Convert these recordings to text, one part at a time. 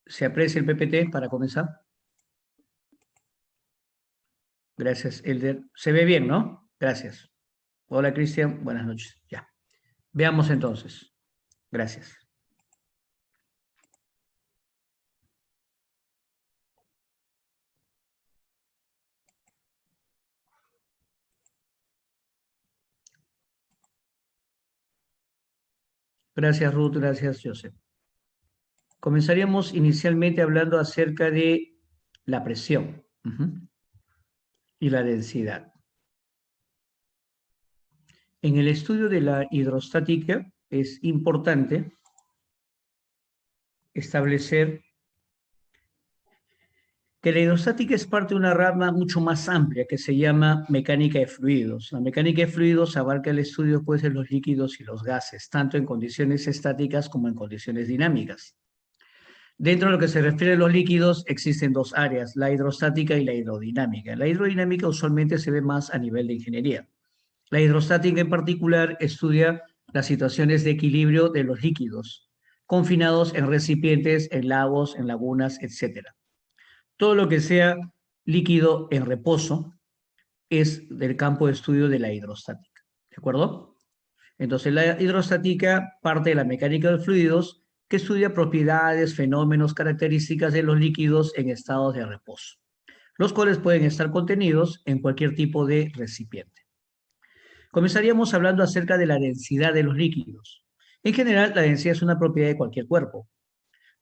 ¿Se aprecia el PPT para comenzar? Gracias, Elder. Se ve bien, ¿no? Gracias. Hola, Cristian. Buenas noches. Ya. Veamos entonces. Gracias. Gracias, Ruth. Gracias, Joseph. Comenzaríamos inicialmente hablando acerca de la presión y la densidad. En el estudio de la hidrostática es importante establecer que la hidrostática es parte de una rama mucho más amplia que se llama mecánica de fluidos. La mecánica de fluidos abarca el estudio pues, de los líquidos y los gases, tanto en condiciones estáticas como en condiciones dinámicas. Dentro de lo que se refiere a los líquidos, existen dos áreas, la hidrostática y la hidrodinámica. La hidrodinámica usualmente se ve más a nivel de ingeniería. La hidrostática en particular estudia las situaciones de equilibrio de los líquidos, confinados en recipientes, en lagos, en lagunas, etc. Todo lo que sea líquido en reposo es del campo de estudio de la hidrostática. ¿De acuerdo? Entonces, la hidrostática parte de la mecánica de fluidos que estudia propiedades, fenómenos, características de los líquidos en estados de reposo, los cuales pueden estar contenidos en cualquier tipo de recipiente. Comenzaríamos hablando acerca de la densidad de los líquidos. En general, la densidad es una propiedad de cualquier cuerpo.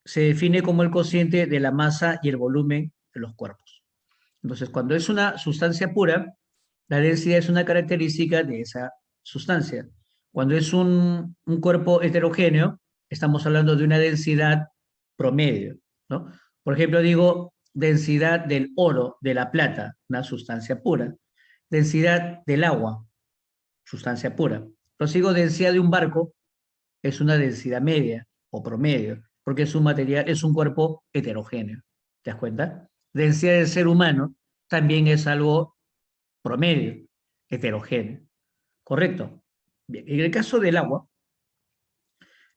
Se define como el cociente de la masa y el volumen de los cuerpos. Entonces, cuando es una sustancia pura, la densidad es una característica de esa sustancia. Cuando es un cuerpo heterogéneo, estamos hablando de una densidad promedio, ¿no? Por ejemplo, digo densidad del oro, de la plata, una sustancia pura. Densidad del agua, sustancia pura. Prosigo, densidad de un barco es una densidad media o promedio, porque es un material, es un cuerpo heterogéneo. ¿Te das cuenta? Densidad del ser humano también es algo promedio, heterogéneo. ¿Correcto? Bien. En el caso del agua,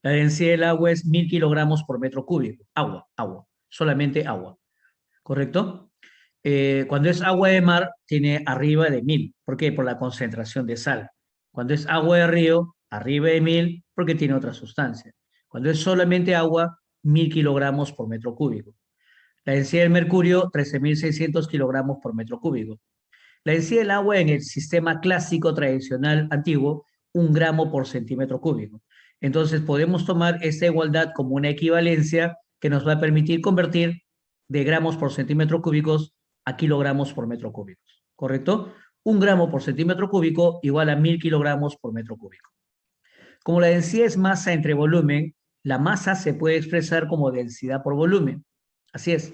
la densidad del agua es 1000 kilogramos por metro cúbico. Agua, solamente agua. ¿Correcto? Cuando es agua de mar, tiene arriba de 1000. ¿Por qué? Por la concentración de sal. Cuando es agua de río, arriba de 1000, porque tiene otra sustancia. Cuando es solamente agua, 1000 kilogramos por metro cúbico. La densidad del mercurio, 13.600 kilogramos por metro cúbico. La densidad del agua en el sistema clásico tradicional antiguo, 1 gramo por centímetro cúbico. Entonces podemos tomar esta igualdad como una equivalencia que nos va a permitir convertir de gramos por centímetro cúbicos a kilogramos por metro cúbico. ¿Correcto? 1 gramo por centímetro cúbico igual a 1000 kilogramos por metro cúbico. Como la densidad es masa entre volumen, la masa se puede expresar como densidad por volumen. Así es,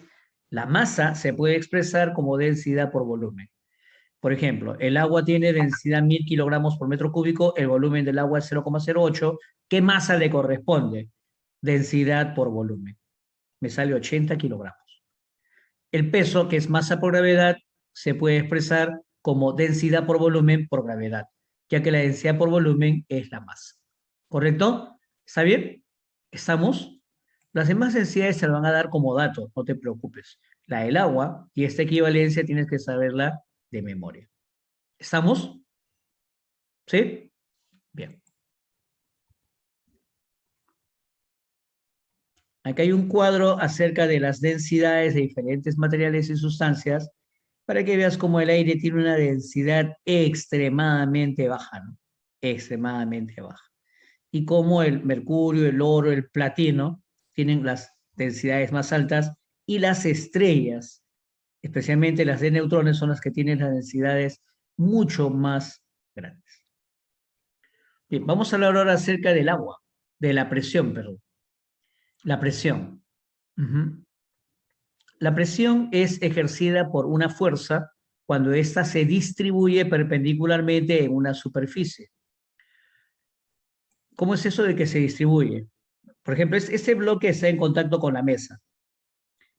la masa se puede expresar como densidad por volumen. Por ejemplo, el agua tiene densidad 1000 kilogramos por metro cúbico, el volumen del agua es 0,08. ¿Qué masa le corresponde? Densidad por volumen. Me sale 80 kilogramos. El peso, que es masa por gravedad, se puede expresar como densidad por volumen por gravedad, ya que la densidad por volumen es la masa. ¿Correcto? ¿Está bien? ¿Estamos? Las demás densidades se van a dar como dato, no te preocupes. La del agua y esta equivalencia tienes que saberla de memoria. ¿Estamos? ¿Sí? Bien. Aquí hay un cuadro acerca de las densidades de diferentes materiales y sustancias para que veas cómo el aire tiene una densidad extremadamente baja, ¿no? Extremadamente baja. Y cómo el mercurio, el oro, el platino tienen las densidades más altas y las estrellas, especialmente las de neutrones, son las que tienen las densidades mucho más grandes. Bien, vamos a hablar ahora acerca del agua, de la presión, perdón. La presión. La presión es ejercida por una fuerza cuando ésta se distribuye perpendicularmente en una superficie. ¿Cómo es eso de que se distribuye? Por ejemplo, este bloque está en contacto con la mesa.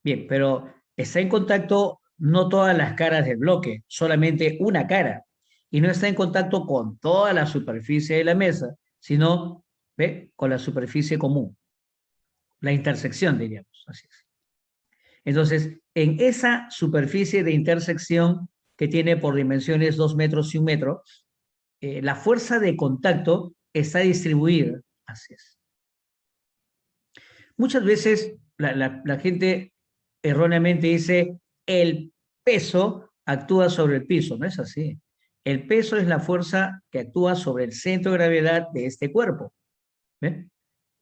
Bien, pero está en contacto no todas las caras del bloque, solamente una cara. Y no está en contacto con toda la superficie de la mesa, sino, ¿ve?, con la superficie común. La intersección, diríamos, así es. Entonces, en esa superficie de intersección que tiene por dimensiones 2 metros y 1 metro, la fuerza de contacto está distribuida. Así es. Muchas veces la gente erróneamente dice el peso actúa sobre el piso. No es así. El peso es la fuerza que actúa sobre el centro de gravedad de este cuerpo. ¿Ve?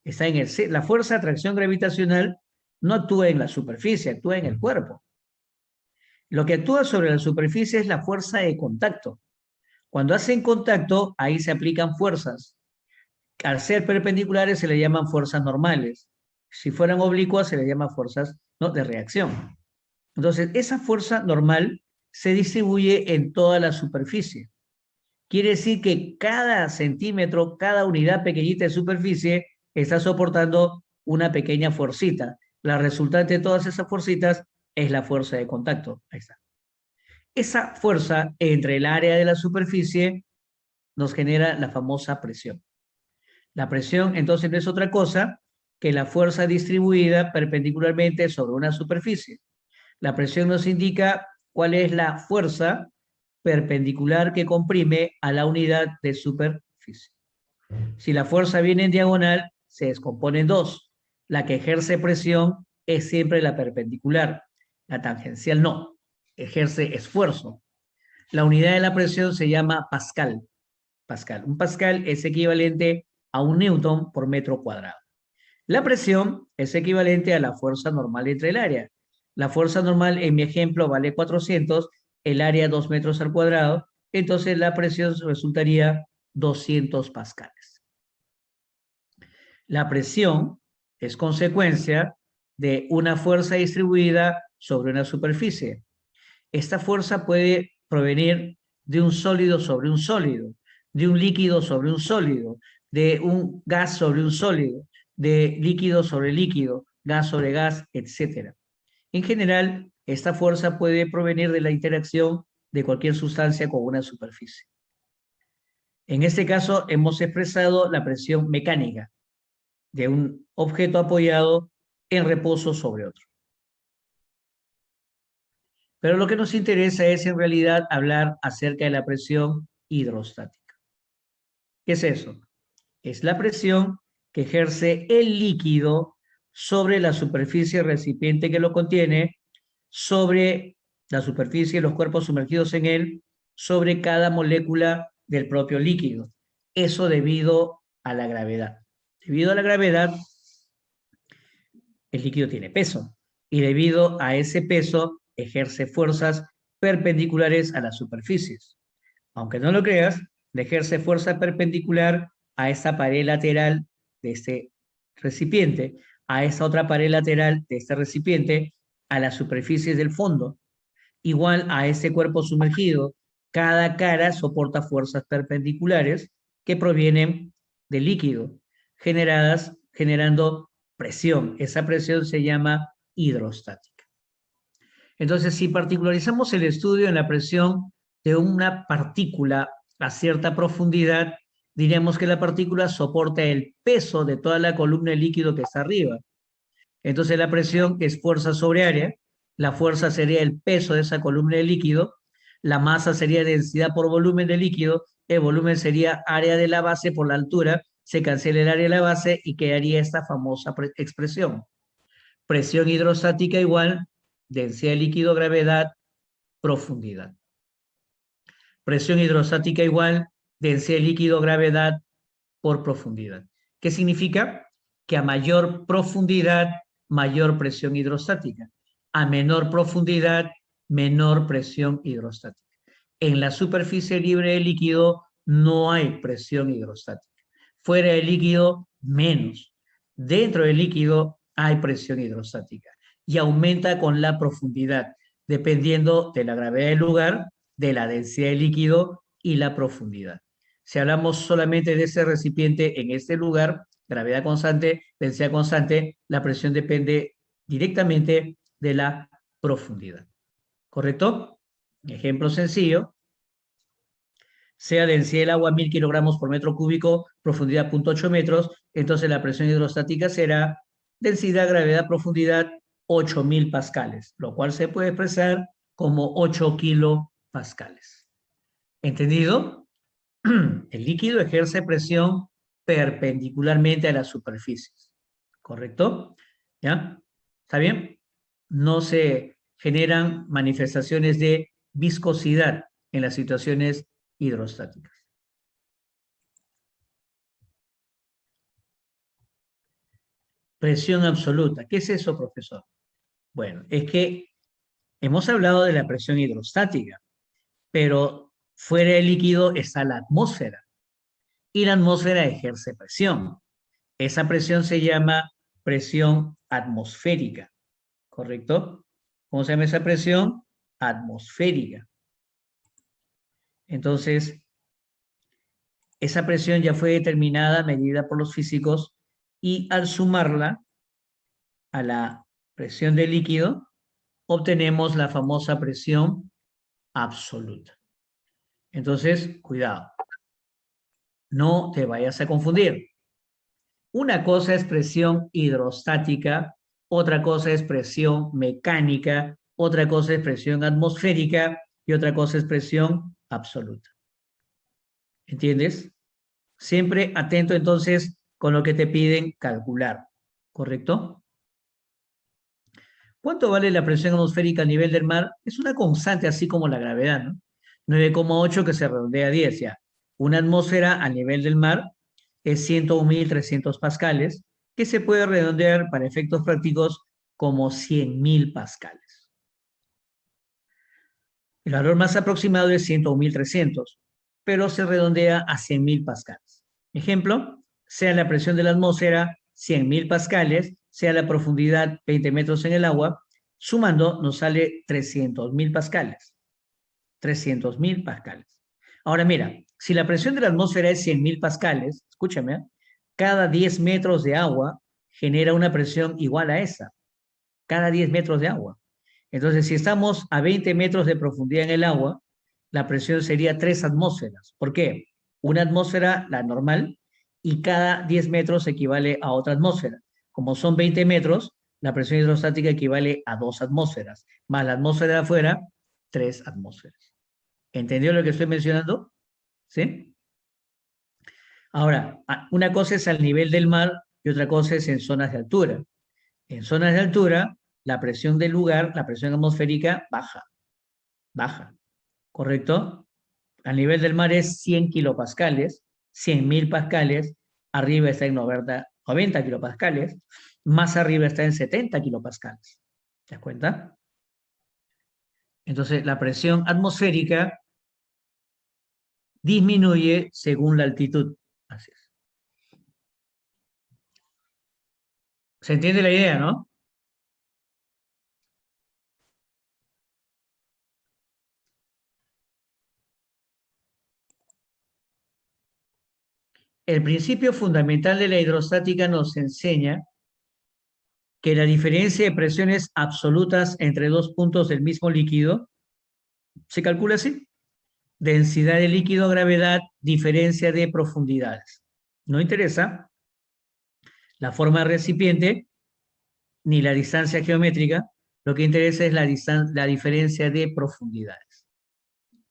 Está en la fuerza de atracción gravitacional no actúa en la superficie, actúa en el cuerpo. Lo que actúa sobre la superficie es la fuerza de contacto. Cuando hacen contacto, ahí se aplican fuerzas. Al ser perpendiculares se le llaman fuerzas normales. Si fueran oblicuas se le llaman fuerzas, ¿no?, de reacción. Entonces, esa fuerza normal se distribuye en toda la superficie. Quiere decir que cada centímetro, cada unidad pequeñita de superficie está soportando una pequeña fuercita. La resultante de todas esas fuercitas es la fuerza de contacto. Ahí está. Esa fuerza entre el área de la superficie nos genera la famosa presión. La presión entonces no es otra cosa que la fuerza distribuida perpendicularmente sobre una superficie. La presión nos indica cuál es la fuerza perpendicular que comprime a la unidad de superficie. Si la fuerza viene en diagonal, se descompone en dos. La que ejerce presión es siempre la perpendicular. La tangencial no, ejerce esfuerzo. La unidad de la presión se llama pascal. Pascal. Un pascal es equivalente a un newton por metro cuadrado. La presión es equivalente a la fuerza normal entre el área. La fuerza normal en mi ejemplo vale 400, el área 2 metros al cuadrado, entonces la presión resultaría 200 pascales. La presión es consecuencia de una fuerza distribuida sobre una superficie. Esta fuerza puede provenir de un sólido sobre un sólido, de un líquido sobre un sólido, de un gas sobre un sólido, de líquido sobre líquido, gas sobre gas, etc. En general, esta fuerza puede provenir de la interacción de cualquier sustancia con una superficie. En este caso, hemos expresado la presión mecánica de un objeto apoyado en reposo sobre otro. Pero lo que nos interesa es en realidad hablar acerca de la presión hidrostática. ¿Qué es eso? Es la presión que ejerce el líquido sobre la superficie recipiente que lo contiene, sobre la superficie de los cuerpos sumergidos en él, sobre cada molécula del propio líquido. Eso debido a la gravedad. Debido a la gravedad, el líquido tiene peso y debido a ese peso ejerce fuerzas perpendiculares a las superficies. Aunque no lo creas, le ejerce fuerza perpendicular a esta pared lateral de este recipiente, a esa otra pared lateral de este recipiente, a las superficies del fondo, igual a ese cuerpo sumergido. Cada cara soporta fuerzas perpendiculares que provienen del líquido, generando presión. Esa presión se llama hidrostática. Entonces, si particularizamos el estudio en la presión de una partícula a cierta profundidad, diríamos que la partícula soporta el peso de toda la columna de líquido que está arriba. Entonces, la presión es fuerza sobre área, la fuerza sería el peso de esa columna de líquido, la masa sería densidad por volumen de líquido, el volumen sería área de la base por la altura, se cancela el área de la base y quedaría esta famosa expresión. Presión hidrostática igual densidad de líquido, gravedad, profundidad. Presión hidrostática igual densidad de líquido, gravedad por profundidad. ¿Qué significa? Que a mayor profundidad, mayor presión hidrostática. A menor profundidad, menor presión hidrostática. En la superficie libre de líquido no hay presión hidrostática. Fuera del líquido, menos. Dentro del líquido hay presión hidrostática y aumenta con la profundidad, dependiendo de la gravedad del lugar, de la densidad del líquido y la profundidad. Si hablamos solamente de ese recipiente en este lugar, gravedad constante, densidad constante, la presión depende directamente de la profundidad. ¿Correcto? Ejemplo sencillo. Sea densidad del agua 1000 kilogramos por metro cúbico, profundidad 0.8 metros, entonces la presión hidrostática será densidad, gravedad, profundidad 8.000 pascales, lo cual se puede expresar como 8 kilopascales. ¿Entendido? El líquido ejerce presión perpendicularmente a las superficies. ¿Correcto? ¿Ya? ¿Está bien? No se generan manifestaciones de viscosidad en las situaciones hidrostáticas. Presión absoluta. ¿Qué es eso, profesor? Bueno, es que hemos hablado de la presión hidrostática, pero fuera del líquido está la atmósfera y la atmósfera ejerce presión. Esa presión se llama presión atmosférica, ¿correcto? ¿Cómo se llama esa presión? Atmosférica. Entonces, esa presión ya fue determinada, medida por los físicos, y al sumarla a la presión del líquido, obtenemos la famosa presión absoluta. Entonces, cuidado, no te vayas a confundir. Una cosa es presión hidrostática, otra cosa es presión mecánica, otra cosa es presión atmosférica y otra cosa es presión absoluta. ¿Entiendes? Siempre atento entonces con lo que te piden calcular, ¿correcto? ¿Cuánto vale la presión atmosférica a nivel del mar? Es una constante así como la gravedad, ¿no? 9,8 que se redondea a 10 ya. Una atmósfera a nivel del mar es 101.300 pascales, que se puede redondear para efectos prácticos como 100.000 pascales. El valor más aproximado es 101.300, pero se redondea a 100.000 pascales. Ejemplo, sea la presión de la atmósfera 100.000 pascales, sea la profundidad 20 metros en el agua, sumando nos sale 300.000 pascales. 300.000 pascales. Ahora mira, si la presión de la atmósfera es 100.000 pascales, escúchame, cada 10 metros de agua genera una presión igual a esa. Cada 10 metros de agua. Entonces, si estamos a 20 metros de profundidad en el agua, la presión sería 3 atmósferas. ¿Por qué? Una atmósfera, la normal, y cada 10 metros equivale a otra atmósfera. Como son 20 metros, la presión hidrostática equivale a 2 atmósferas, más la atmósfera de afuera, 3 atmósferas. ¿Entendió lo que estoy mencionando? ¿Sí? Ahora, una cosa es al nivel del mar y otra cosa es en zonas de altura. En zonas de altura, la presión del lugar, la presión atmosférica, baja, ¿correcto? A nivel del mar es 100 kilopascales, 100.000 pascales, arriba está en 90 kilopascales, más arriba está en 70 kilopascales. ¿Te das cuenta? Entonces, la presión atmosférica disminuye según la altitud. Así es. ¿Se entiende la idea, no? El principio fundamental de la hidrostática nos enseña que la diferencia de presiones absolutas entre dos puntos del mismo líquido se calcula así. Densidad de líquido, gravedad, diferencia de profundidades. No interesa la forma de recipiente ni la distancia geométrica, lo que interesa es la diferencia de profundidades.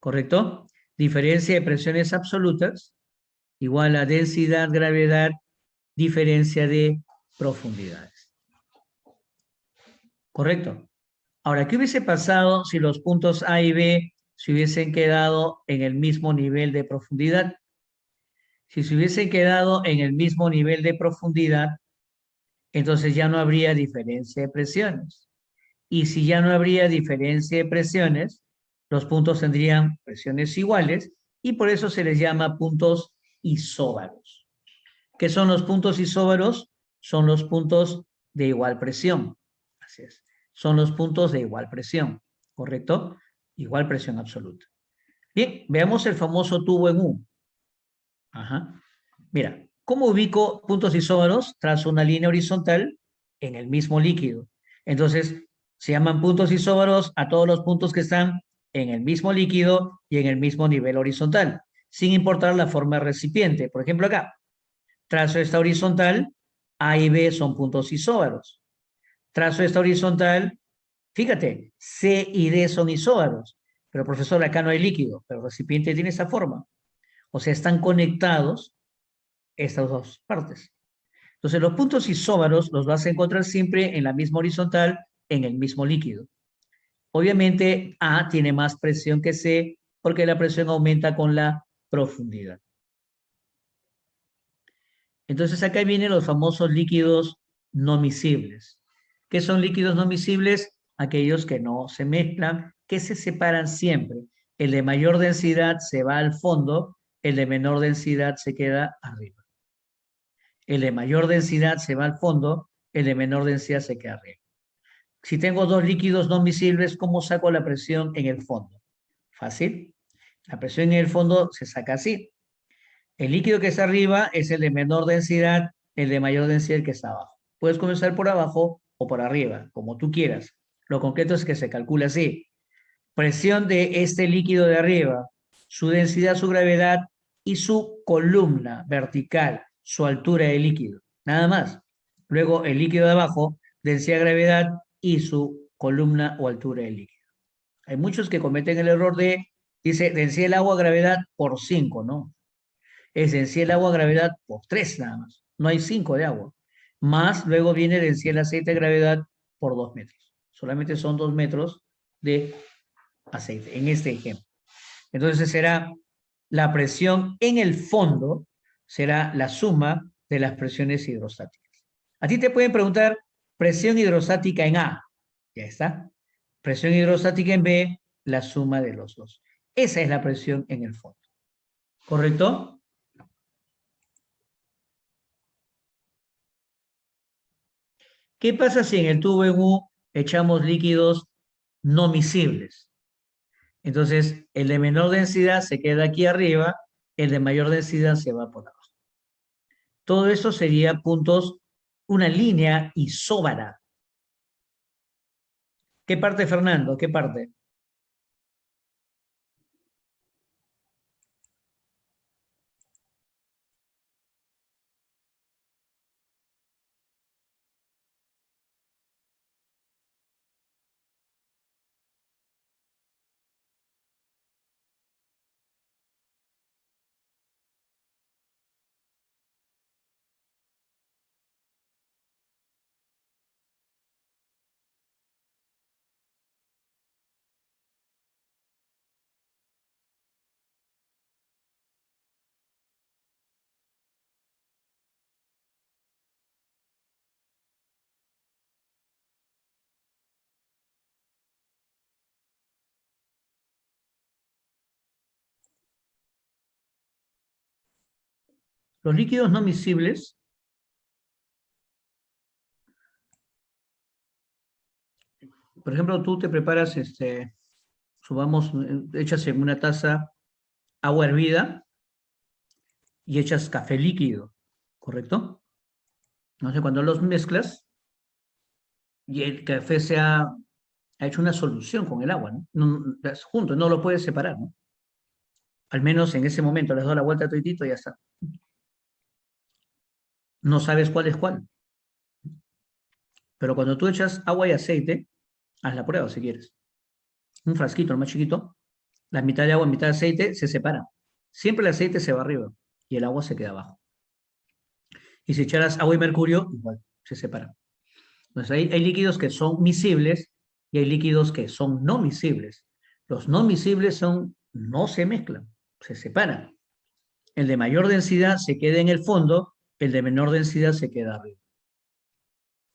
¿Correcto? Diferencia de presiones absolutas igual a densidad, gravedad, diferencia de profundidades. ¿Correcto? Ahora, ¿qué hubiese pasado si los puntos A y B se hubiesen quedado en el mismo nivel de profundidad? Si se hubiesen quedado en el mismo nivel de profundidad, entonces ya no habría diferencia de presiones. Y si ya no habría diferencia de presiones, los puntos tendrían presiones iguales y por eso se les llama puntos isóbaros. ¿Qué son los puntos isóbaros? Son los puntos de igual presión. Así es. Son los puntos de igual presión, ¿correcto? Igual presión absoluta. Bien, veamos el famoso tubo en U. Ajá. Mira, ¿cómo ubico puntos isóbaros? Trazo una línea horizontal en el mismo líquido. Entonces, se llaman puntos isóbaros a todos los puntos que están en el mismo líquido y en el mismo nivel horizontal, sin importar la forma de recipiente. Por ejemplo, acá, trazo esta horizontal, A y B son puntos isóbaros. Trazo esta horizontal. Fíjate, C y D son isóbaros, pero profesor, acá no hay líquido, pero el recipiente tiene esa forma. O sea, están conectados estas dos partes. Entonces, los puntos isóbaros los vas a encontrar siempre en la misma horizontal, en el mismo líquido. Obviamente, A tiene más presión que C, porque la presión aumenta con la profundidad. Entonces, acá vienen los famosos líquidos no miscibles. ¿Qué son líquidos no miscibles? Aquellos que no se mezclan, que se separan siempre. El de mayor densidad se va al fondo, el de menor densidad se queda arriba. El de mayor densidad se va al fondo, el de menor densidad se queda arriba. Si tengo dos líquidos no miscibles, ¿cómo saco la presión en el fondo? Fácil. La presión en el fondo se saca así. El líquido que está arriba es el de menor densidad, el de mayor densidad el que está abajo. Puedes comenzar por abajo o por arriba, como tú quieras. Lo concreto es que se calcula así. Presión de este líquido de arriba, su densidad, su gravedad y su columna vertical, su altura de líquido. Nada más. Luego el líquido de abajo, densidad, gravedad y su columna o altura de líquido. Hay muchos que cometen el error de, dice, densidad del agua, gravedad por 5, ¿no? Es densidad del agua, gravedad por 3 nada más. No hay 5 de agua. Más luego viene densidad del aceite, gravedad por 2 metros. Solamente son 2 metros de aceite, en este ejemplo. Entonces será la presión en el fondo, será la suma de las presiones hidrostáticas. A ti te pueden preguntar presión hidrostática en A. Ya está. Presión hidrostática en B, la suma de los dos. Esa es la presión en el fondo. ¿Correcto? ¿Qué pasa si en el tubo en U echamos líquidos no miscibles? Entonces, el de menor densidad se queda aquí arriba, el de mayor densidad se va por abajo. Todo eso sería puntos, una línea isóbara. ¿Qué parte, Fernando? ¿Qué parte? Los líquidos no miscibles, por ejemplo, tú te preparas, subamos, echas en una taza agua hervida y echas café líquido, ¿correcto? No sé, cuando los mezclas y el café ha hecho una solución con el agua, ¿no? Juntos, no lo puedes separar, ¿no? Al menos en ese momento les doy la vuelta a toditito y ya está. No sabes cuál es cuál. Pero cuando tú echas agua y aceite, haz la prueba si quieres. Un frasquito, el más chiquito, la mitad de agua, mitad de aceite, se separan. Siempre el aceite se va arriba y el agua se queda abajo. Y si echaras agua y mercurio, igual, se separan. Entonces hay líquidos que son miscibles y hay líquidos que son no miscibles. Los no miscibles no se mezclan, se separan. El de mayor densidad se queda en el fondo, el de menor densidad se queda arriba.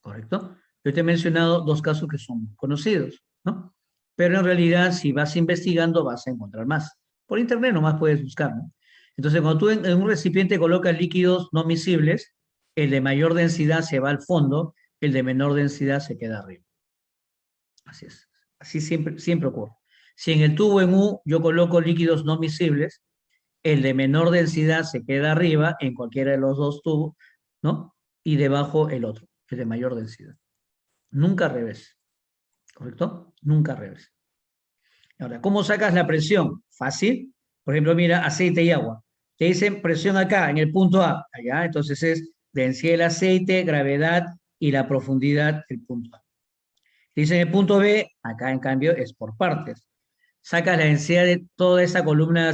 ¿Correcto? Yo te he mencionado dos casos que son conocidos, ¿no? Pero en realidad, si vas investigando, vas a encontrar más. Por internet nomás puedes buscar, ¿no? Entonces, cuando tú en un recipiente colocas líquidos no miscibles, el de mayor densidad se va al fondo, el de menor densidad se queda arriba. Así es. Así siempre, siempre ocurre. Si en el tubo en U yo coloco líquidos no miscibles, el de menor densidad se queda arriba en cualquiera de los dos tubos, ¿no? Y debajo el otro, el de mayor densidad. Nunca al revés, ¿correcto? Nunca al revés. Ahora, ¿cómo sacas la presión? Fácil. Por ejemplo, mira, aceite y agua. Te dicen presión acá, en el punto A. Allá, entonces es densidad del aceite, gravedad y la profundidad del punto A. Dice en el punto B, acá en cambio es por partes. Sacas la densidad de toda esa columna